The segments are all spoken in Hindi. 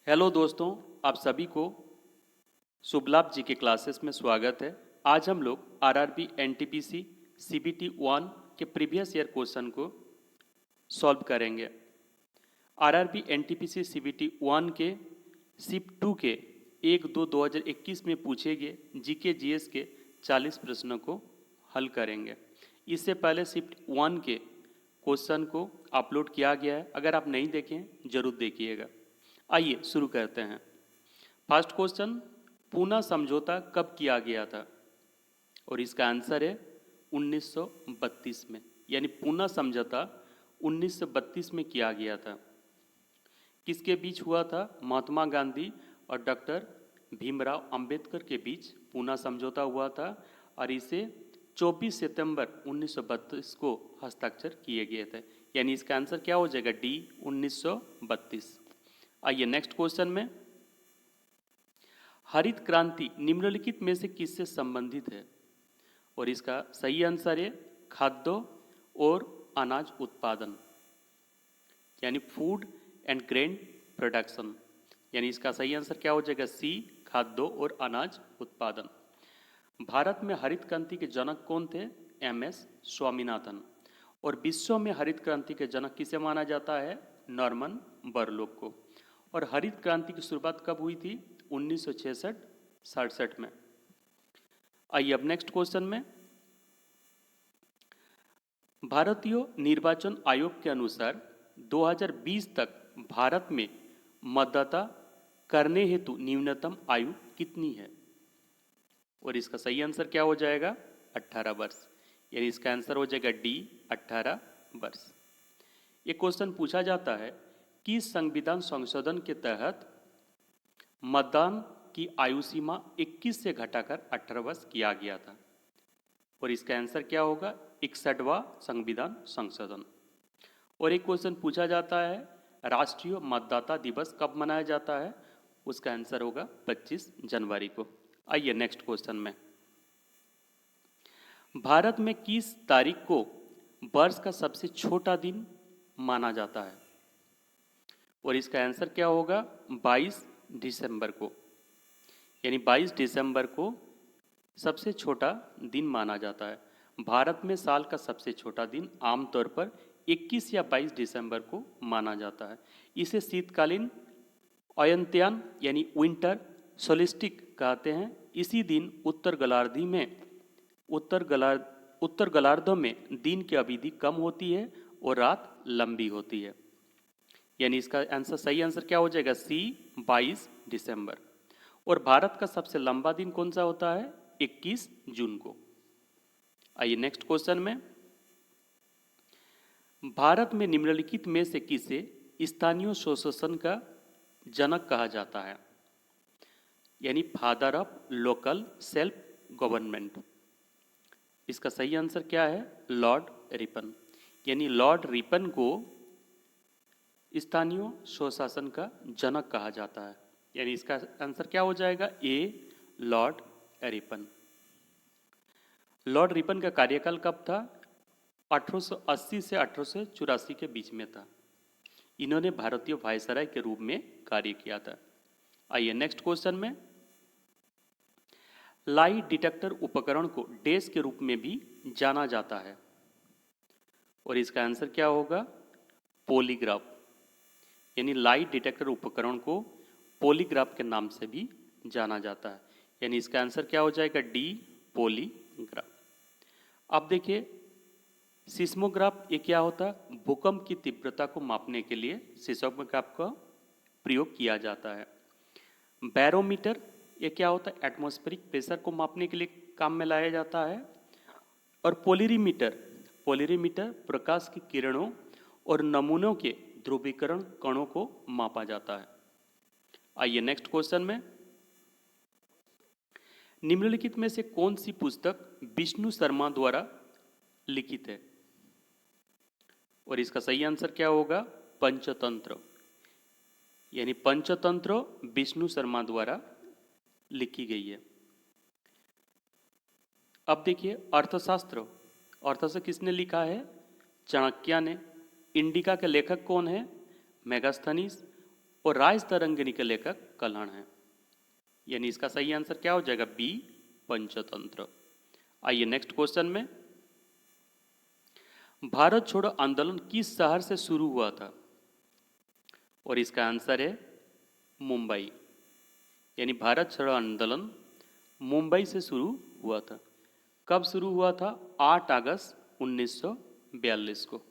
हेलो दोस्तों, आप सभी को शुभ लाभ जी के क्लासेस में स्वागत है। आज हम लोग आरआरबी एनटीपीसी सीबीटी 1 के प्रीवियस ईयर क्वेश्चन को सॉल्व करेंगे। आरआरबी एनटीपीसी सीबीटी 1 के शिफ्ट 2 के 1-2-2021 में पूछे गए जीके जीएस के 40 प्रश्नों को हल करेंगे। इससे पहले शिफ्ट 1 के क्वेश्चन को अपलोड किया गया है, अगर आप नहीं देखें जरूर देखिएगा। आइए शुरू करते हैं। फर्स्ट क्वेश्चन, पूना समझौता कब किया गया था? और इसका आंसर है 1932 में, यानी पूना समझौता 1932 में किया गया था। किसके बीच हुआ था? महात्मा गांधी और डॉक्टर भीमराव अंबेडकर के बीच पूना समझौता हुआ था और इसे 24 सितंबर 1932 को हस्ताक्षर किए गए थे। यानी इसका आंसर क्या हो जाएगा? डी, 1932। आइए नेक्स्ट क्वेश्चन में, हरित क्रांति निम्नलिखित में से किससे संबंधित है? और इसका सही आंसर है खाद्य और अनाज उत्पादन, यानी फूड एंड ग्रेन प्रोडक्शन। यानी इसका सही आंसर क्या हो जाएगा? सी, खाद्य और अनाज उत्पादन। भारत में हरित क्रांति के जनक कौन थे? एम.एस. स्वामीनाथन। और विश्व में हरित क्रांति के जनक किसे माना जाता है? नॉर्मन बोरलॉग को। और हरित क्रांति की शुरुआत कब हुई थी? 1966 में। आइए अब नेक्स्ट क्वेश्चन में, भारतीय निर्वाचन आयोग के अनुसार 2020 तक भारत में मतदाता करने हेतु न्यूनतम आयु कितनी है? और इसका सही आंसर क्या हो जाएगा? 18 वर्ष। यानी इसका आंसर हो जाएगा डी, 18 वर्ष। ये क्वेश्चन पूछा जाता है कि संविधान संशोधन के तहत मतदान की आयु सीमा 21 से घटाकर 18 वर्ष किया गया था। और इसका आंसर क्या होगा? 61वां संविधान संशोधन। और एक क्वेश्चन पूछा जाता है राष्ट्रीय मतदाता दिवस कब मनाया जाता है? उसका आंसर होगा 25 जनवरी को। आइए नेक्स्ट क्वेश्चन में, भारत में किस तारीख को वर्ष का सबसे छोटा दिन माना जाता है? और इसका आंसर क्या होगा? 22 दिसंबर को। यानी 22 दिसंबर को सबसे छोटा दिन माना जाता है। भारत में साल का सबसे छोटा दिन आमतौर पर 21 या 22 दिसंबर को माना जाता है। इसे शीतकालीन अयंत्यान यानी विंटर सोलिस्टिक कहते हैं। इसी दिन उत्तर गोलार्ध में दिन की अवधि कम होती है और रात लंबी होती है। यानी इसका आंसर, सही आंसर क्या हो जाएगा? सी, 22 दिसंबर। और भारत का सबसे लंबा दिन कौन सा होता है? 21 जून को। आइए नेक्स्ट क्वेश्चन में, भारत में निम्नलिखित में से किसे स्थानीय स्वशासन का जनक कहा जाता है? यानी father of local self government. इसका सही आंसर क्या है? Lord Ripon. यानी लॉर्ड रिपन को स्थानीय स्वशासन का जनक कहा जाता है। यानी इसका आंसर क्या हो जाएगा? ए, लॉर्ड रिपन। लॉर्ड रिपन का कार्यकाल कब था? 1880 से 1884 के बीच में था। इन्होंने भारतीय वायसराय के रूप में कार्य किया था। आइए नेक्स्ट क्वेश्चन में, लाई डिटेक्टर उपकरण को डैश के रूप में भी जाना जाता है? और इसका आंसर क्या होगा? पॉलीग्राफ। यानी लाई डिटेक्टर उपकरण को पॉलीग्राफ के नाम से भी जाना जाता है। यानी इसका आंसर क्या हो जाएगा? D, polygraph. अब देखिए, सिस्मोग्राफ ये क्या होता है? भूकंप की तीव्रता को मापने के लिए सिस्मोग्राफ का प्रयोग किया जाता है। बैरोमीटर ये क्या होता है? एटमॉस्फेरिक प्रेशर को मापने के लिए काम में लाया जाता है। और पोलरीमीटर प्रकाश की किरणों और नमूनों के ध्रुवीकरण कणों को मापा जाता है। आइए नेक्स्ट क्वेश्चन में, निम्नलिखित में से कौन सी पुस्तक विष्णु शर्मा द्वारा लिखित है? और इसका सही आंसर क्या होगा? पंचतंत्र। यानी पंचतंत्र विष्णु शर्मा द्वारा लिखी गई है। अब देखिए, अर्थशास्त्र किसने लिखा है? चाणक्य ने। इंडिका के लेखक कौन है? मेगास्थनीज। और राज तरंगिणी के लेखक कल्हण हैं। यानी इसका सही आंसर क्या हो जाएगा? बी, पंचतंत्र। आइए नेक्स्ट क्वेश्चन में, भारत छोड़ो आंदोलन किस शहर से शुरू हुआ था? और इसका आंसर है मुंबई। यानी भारत छोड़ो आंदोलन मुंबई से शुरू हुआ था। कब शुरू हुआ था? 8 अगस्त 1942 को।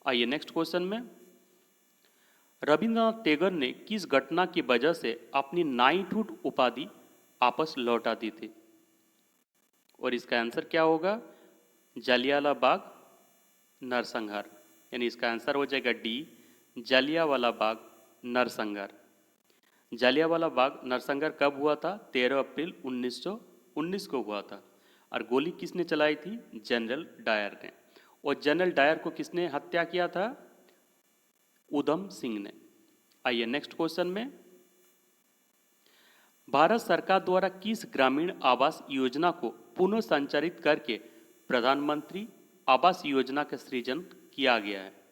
आइए नेक्स्ट क्वेश्चन में, रविंद्रनाथ टैगोर ने किस घटना की वजह से अपनी नाइटहुड उपाधि वापस लौटा दी थी? और इसका आंसर क्या होगा? जलियांवाला बाग नरसंहार। यानी इसका आंसर हो जाएगा डी, जलियांवाला बाग नरसंहार। जलियांवाला बाग नरसंहार कब हुआ था? 13 अप्रैल 1919 को हुआ था। और गोली किसने चलाई थी? जनरल डायर ने। और जनरल डायर को किसने हत्या किया था? उधम सिंह ने। आइए नेक्स्ट क्वेश्चन में, भारत सरकार द्वारा किस ग्रामीण आवास योजना को पुनः संचालित करके प्रधानमंत्री आवास योजना का सृजन किया गया है?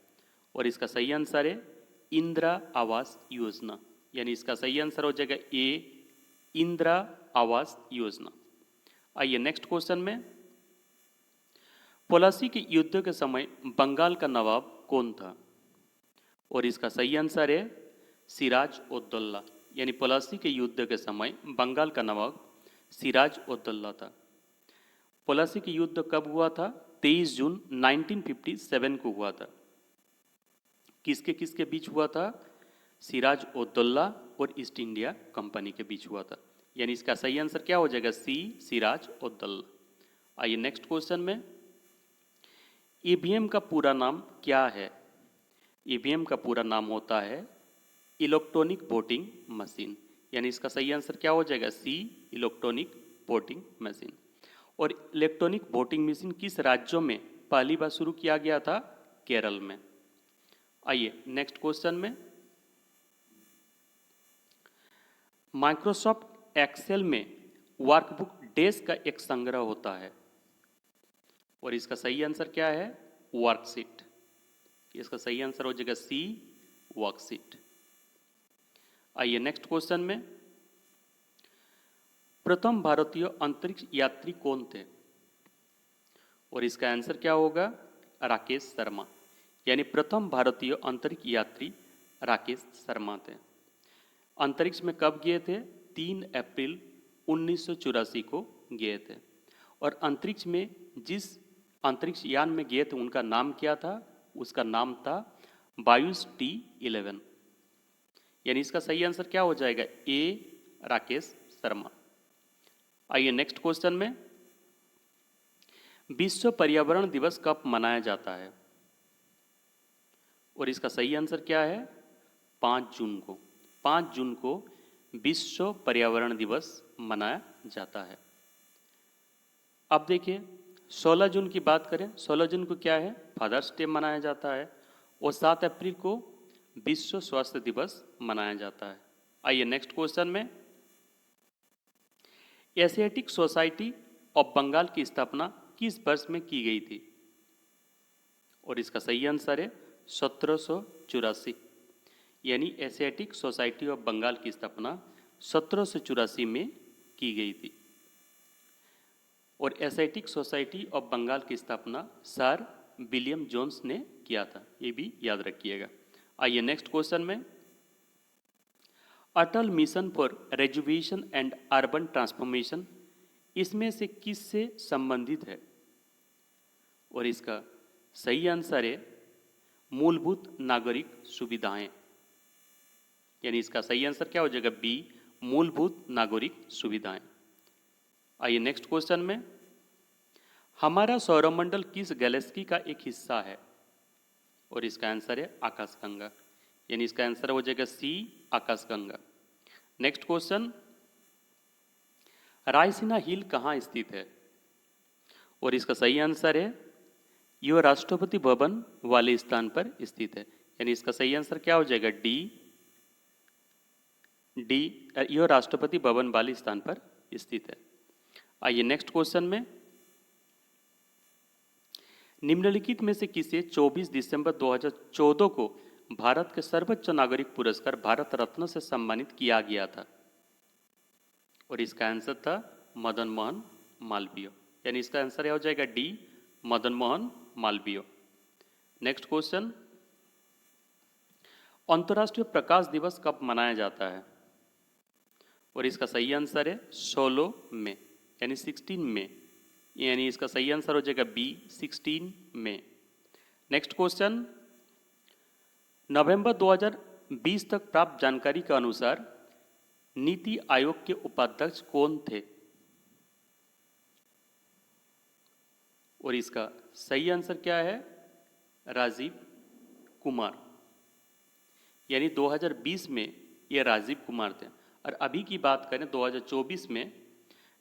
और इसका सही आंसर है इंदिरा आवास योजना। यानी इसका सही आंसर हो जाएगा ए, इंदिरा आवास योजना। आइए नेक्स्ट क्वेश्चन में, पलासी के युद्ध के समय बंगाल का नवाब कौन था? और इसका सही आंसर है सिराज उद-दौला। यानी पलासी के युद्ध के समय बंगाल का नवाब सिराज उद-दौला था। पलासी के युद्ध कब हुआ था? 23 जून 1957 को हुआ था। किसके किसके बीच हुआ था? सिराज उद-दौला और ईस्ट इंडिया कंपनी के बीच हुआ था। यानी इसका सही आंसर क्या हो जाएगा? सी, सिराज उद-दौला। आइए नेक्स्ट क्वेश्चन में, ईवीएम का पूरा नाम क्या है? ईवीएम का पूरा नाम होता है इलेक्ट्रॉनिक वोटिंग मशीन। यानी इसका सही आंसर क्या हो जाएगा? सी, इलेक्ट्रॉनिक वोटिंग मशीन। और इलेक्ट्रॉनिक वोटिंग मशीन किस राज्यों में पहली बार शुरू किया गया था? केरल में। आइए नेक्स्ट क्वेश्चन में, माइक्रोसॉफ्ट एक्सेल में वर्कबुक डेस्क का एक संग्रह होता है। और इसका सही आंसर क्या है? वर्कशीट। इसका सही आंसर हो जाएगा सी, वर्कशीट। आइए नेक्स्ट क्वेश्चन में, प्रथम भारतीय अंतरिक्ष यात्री कौन थे? और इसका आंसर क्या होगा? राकेश शर्मा। यानी प्रथम भारतीय अंतरिक्ष यात्री राकेश शर्मा थे। अंतरिक्ष में कब गए थे? 3 अप्रैल 1984 को गए थे। और अंतरिक्ष में जिस अंतरिक्ष यान में गए थे उनका नाम क्या था? उसका नाम था वायुस T11। यानी इसका सही आंसर क्या हो जाएगा? ए, राकेश शर्मा। आइए नेक्स्ट क्वेश्चन में, विश्व पर्यावरण दिवस कब मनाया जाता है? और इसका सही आंसर क्या है? 5 जून को। 5 जून को विश्व पर्यावरण दिवस मनाया जाता है। अब देखिए 16 जून की बात करें, 16 जून को क्या है? फादर्स डे मनाया जाता है। और 7 अप्रैल को विश्व स्वास्थ्य दिवस मनाया जाता है। आइए नेक्स्ट क्वेश्चन में, एशियाटिक सोसाइटी ऑफ बंगाल की स्थापना किस वर्ष में की गई थी? और इसका सही आंसर है 1784। यानी एशियाटिक सोसाइटी ऑफ बंगाल की स्थापना 1784 में की गई थी। और एशियाटिक सोसाइटी ऑफ बंगाल की स्थापना सर विलियम जोन्स ने किया था, ये भी याद रखिएगा। आइए नेक्स्ट क्वेश्चन में, Atal mission for rejuvenation and urban transformation इसमें से किससे संबंधित है? और इसका सही आंसर है मूलभूत नागरिक सुविधाएं। यानी इसका सही आंसर क्या हो जाएगा? बी, मूलभूत नागरिक सुविधाएं। आइए नेक्स्ट क्वेश्चन में, हमारा सौरमंडल किस गैलेक्सी का एक हिस्सा है? और इसका आंसर है आकाशगंगा। यानी इसका आंसर हो जाएगा सी, आकाशगंगा। नेक्स्ट क्वेश्चन, रायसीना हिल कहाँ स्थित है? और इसका सही आंसर है यह राष्ट्रपति भवन वाले स्थान पर स्थित है। यानी इसका सही आंसर क्या हो जाएगा? डी, यह राष्ट्रपति भवन वाले स्थान पर स्थित है। आइए नेक्स्ट क्वेश्चन में, निम्नलिखित में से किसे 24 दिसंबर 2014 को भारत के सर्वोच्च नागरिक पुरस्कार भारत रत्न से सम्मानित किया गया था? और इसका आंसर था मदन मोहन मालवीय। यानी इसका आंसर क्या हो जाएगा? D, Madan Mohan Malviya. Next question, अंतर्राष्ट्रीय प्रकाश दिवस कब मनाया जाता है? और इसका सही आंसर है 16 मई, यानी 16 मई। यानी इसका सही आंसर हो जाएगा बी, 16 मई। नेक्स्ट क्वेश्चन, नवंबर 2020 तक प्राप्त जानकारी के अनुसार नीति आयोग के उपाध्यक्ष कौन थे? और इसका सही आंसर क्या है? राजीव कुमार। यानी 2020 में ये राजीव कुमार थे। और अभी की बात करें 2024 में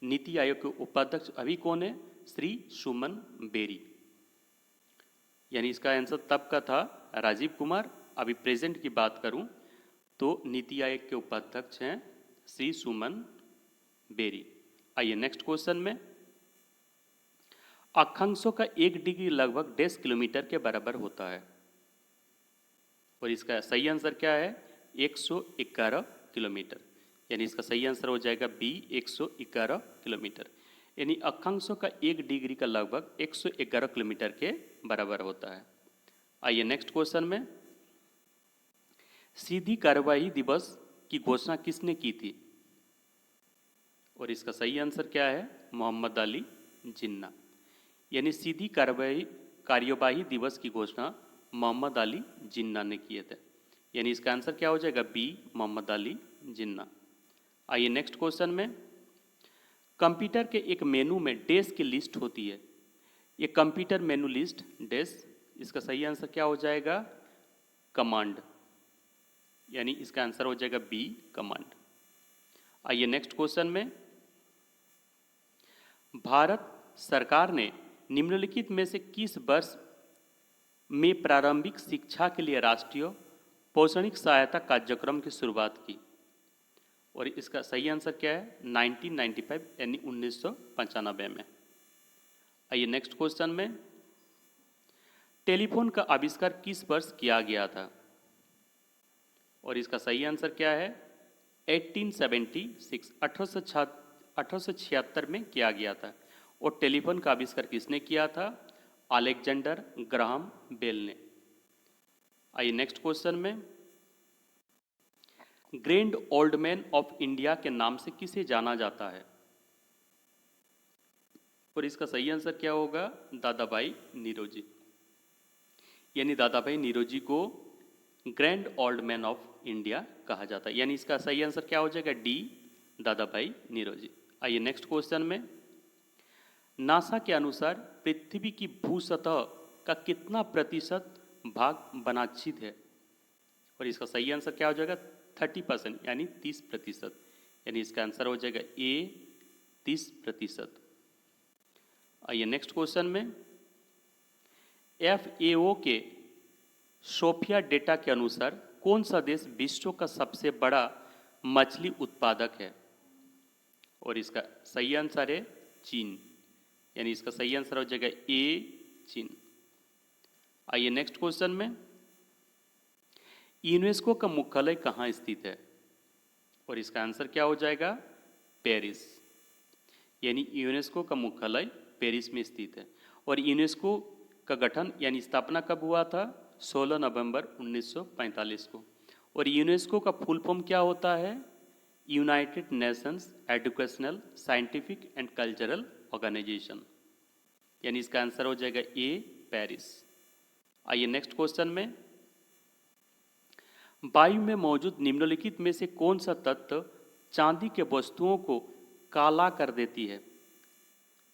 नीति आयोग के उपाध्यक्ष अभी कौन है? श्री सुमन बेरी। यानी इसका आंसर तब का था राजीव कुमार। अभी प्रेजेंट की बात करूं तो नीति आयोग के उपाध्यक्ष हैं श्री सुमन बेरी। आइए नेक्स्ट क्वेश्चन में, अक्षांशों का 1 डिग्री लगभग 10 किलोमीटर के बराबर होता है। और इसका सही आंसर क्या है? 111 किलोमीटर। यानी इसका सही आंसर हो जाएगा बी, 111 किलोमीटर। यानी अक्षांशों का 1 डिग्री का लगभग 111 किलोमीटर के बराबर होता है। आइए नेक्स्ट क्वेश्चन में, सीधी कार्यवाही दिवस की घोषणा किसने की थी? और इसका सही आंसर क्या है? मोहम्मद अली जिन्ना। यानी सीधी कार्यवाही दिवस की घोषणा मोहम्मद अली जिन्ना ने किए थे। यानी इसका आंसर क्या हो जाएगा? बी, मोहम्मद अली जिन्ना। आइए नेक्स्ट क्वेश्चन में, कंप्यूटर के एक मेनू में डैश की लिस्ट होती है। ये कंप्यूटर मेनू लिस्ट डैश, इसका सही आंसर क्या हो जाएगा? कमांड। यानी इसका आंसर हो जाएगा बी, कमांड। आइए नेक्स्ट क्वेश्चन में, भारत सरकार ने निम्नलिखित में से किस वर्ष में प्रारंभिक शिक्षा के लिए राष्ट्रीय पौषणिक सहायता कार्यक्रम की शुरुआत की? और इसका सही आंसर क्या है? 1995, यानी 1995 में। आइए नेक्स्ट क्वेश्चन में, टेलीफोन का आविष्कार किस वर्ष किया गया था? और इसका सही आंसर क्या है? 1876, 1876 में किया गया था। और टेलीफोन का आविष्कार किसने किया था? अलेक्जेंडर ग्राहम बेल ने। आइए नेक्स्ट क्वेश्चन में, grand old man of India के नाम से किसे जाना जाता है? और इसका सही आंसर क्या होगा? दादा भाई नीरोजी। यानी दादा भाई नीरोजी को grand old man of India कहा जाता है। यानी इसका सही आंसर क्या हो जाएगा? डी, दादा भाई नीरोजी। आइए नेक्स्ट क्वेश्चन में, नासा के अनुसार पृथ्वी की भूसतह का कितना प्रतिशत भाग वनाच्छिद है? और इसका सही आंसर क्या हो जाएगा? 30%, यानी 30%। यानी इसका आंसर हो जाएगा ए, 30%। आइए नेक्स्ट क्वेश्चन में, FAO के सोफिया डेटा के अनुसार कौन सा देश विश्व का सबसे बड़ा मछली उत्पादक है? और इसका सही आंसर है चीन। यानी इसका सही आंसर हो जाएगा ए, चीन। आइए नेक्स्ट क्वेश्चन में, यूनेस्को का मुख्यालय कहाँ स्थित है? और इसका आंसर क्या हो जाएगा? पेरिस। यानी यूनेस्को का मुख्यालय पेरिस में स्थित है। और यूनेस्को का गठन यानी स्थापना कब हुआ था? 16 नवंबर 1945 को। और यूनेस्को का फुल फॉर्म क्या होता है? United Nations educational, scientific and cultural organization. यानी इसका आंसर हो जाएगा ए, पेरिस। आइए नेक्स्ट क्वेश्चन में, वायु में मौजूद निम्नलिखित में से कौन सा तत्व चांदी के वस्तुओं को काला कर देती है?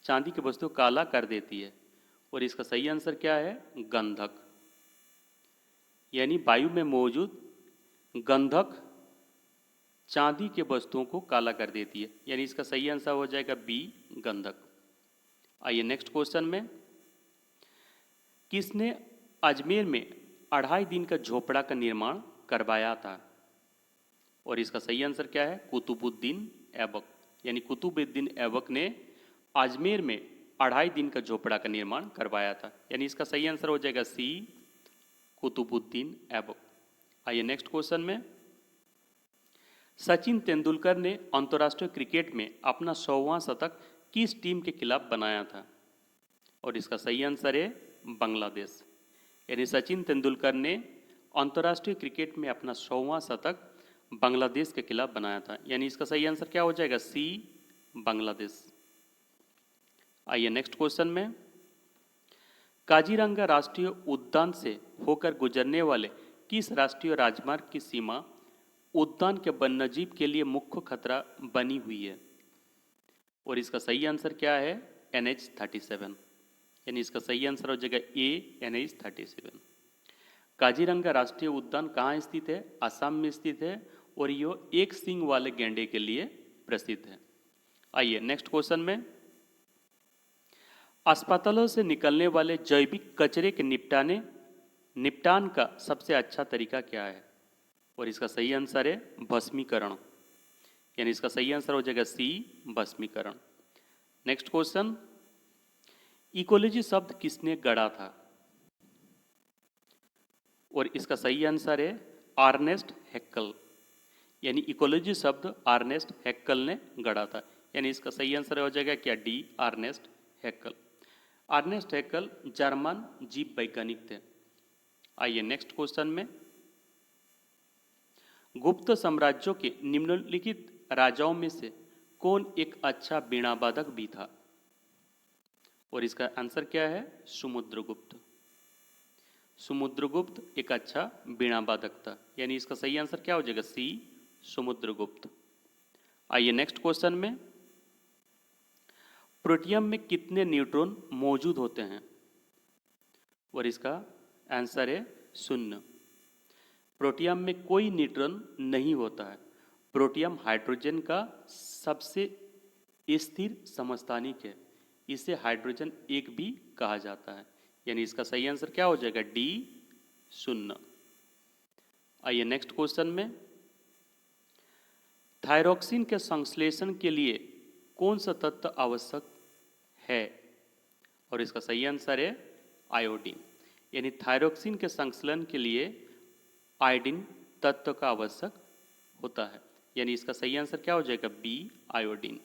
चांदी की वस्तु काला कर देती है। और इसका सही आंसर क्या है? गंधक। यानी वायु में मौजूद गंधक चांदी के वस्तुओं को काला कर देती है। यानी इसका सही आंसर हो जाएगा बी, गंधक। आइए नेक्स्ट क्वेश्चन में, किसने अजमेर में 2.5 दिन का झोपड़ा का निर्माण करवाया था? और इसका सही आंसर क्या है? कुतुबुद्दीन ऐबक। यानी कुतुबुद्दीन ऐबक ने अजमेर में 2.5 दिन का झोपड़ा का निर्माण करवाया था। यानी इसका सही आंसर हो जाएगा सी, कुतुबुद्दीन ऐबक। आइए नेक्स्ट क्वेश्चन में, सचिन तेंदुलकर ने अंतर्राष्ट्रीय क्रिकेट में अपना 100वां शतक किस टीम के खिलाफ बनाया था? और इसका सही आंसर है बांग्लादेश। यानी सचिन तेंदुलकर ने अंतर्राष्ट्रीय क्रिकेट में अपना 100वां शतक बांग्लादेश के खिलाफ बनाया था। यानी इसका सही आंसर क्या हो जाएगा? सी, बांग्लादेश। आइए नेक्स्ट क्वेश्चन में, काजीरंगा राष्ट्रीय उद्यान से होकर गुजरने वाले किस राष्ट्रीय राजमार्ग की सीमा उद्यान के वन्यजीव के लिए मुख्य खतरा बनी हुई है? और इसका सही आंसर क्या है? NH-37। यानी इसका सही आंसर हो जाएगा ए, NH-37। काजीरंगा राष्ट्रीय उद्यान कहाँ स्थित है? असम में स्थित है और यह एक सींग वाले गैंडे के लिए प्रसिद्ध है। आइए नेक्स्ट क्वेश्चन में, अस्पतालों से निकलने वाले जैविक कचरे के निपटान का सबसे अच्छा तरीका क्या है? और इसका सही आंसर है भस्मीकरण। यानी इसका सही आंसर हो जाएगा सी, भस्मीकरण। नेक्स्ट क्वेश्चन, इकोलॉजी शब्द किसने गढ़ा था? और इसका सही आंसर है अर्नेस्ट हैक्कल। यानी इकोलॉजी शब्द अर्नेस्ट हैक्कल ने गढ़ा था। यानी इसका सही आंसर हो जाएगा क्या? D, Ernest Haeckel. Ernest Haeckel German जीव वैज्ञानिक थे। आइए नेक्स्ट क्वेश्चन में, गुप्त साम्राज्यों के निम्नलिखित राजाओं में से कौन एक अच्छा वीणावादक भी था? और इसका आंसर क्या है? समुद्रगुप्त। समुद्रगुप्त एक अच्छा वीणावादक था। यानी इसका सही आंसर क्या हो जाएगा? सी, समुद्रगुप्त। आइए नेक्स्ट क्वेश्चन में, प्रोटियम में कितने न्यूट्रॉन मौजूद होते हैं? और इसका आंसर है 0। प्रोटियम में कोई न्यूट्रॉन नहीं होता है। प्रोटियम हाइड्रोजन का सबसे स्थिर समस्थानिक है। इसे हाइड्रोजन एक भी कहा जाता है। यानी इसका सही आंसर क्या हो जाएगा? डी, 0। आइए नेक्स्ट क्वेश्चन में, थायरोक्सिन के संश्लेषण के लिए कौन सा तत्व आवश्यक है? और इसका सही आंसर है आयोडीन। यानी थायरोक्सिन के संश्लेषण के लिए आयोडीन तत्व का आवश्यक होता है। यानी इसका सही आंसर क्या हो जाएगा? B, iodine.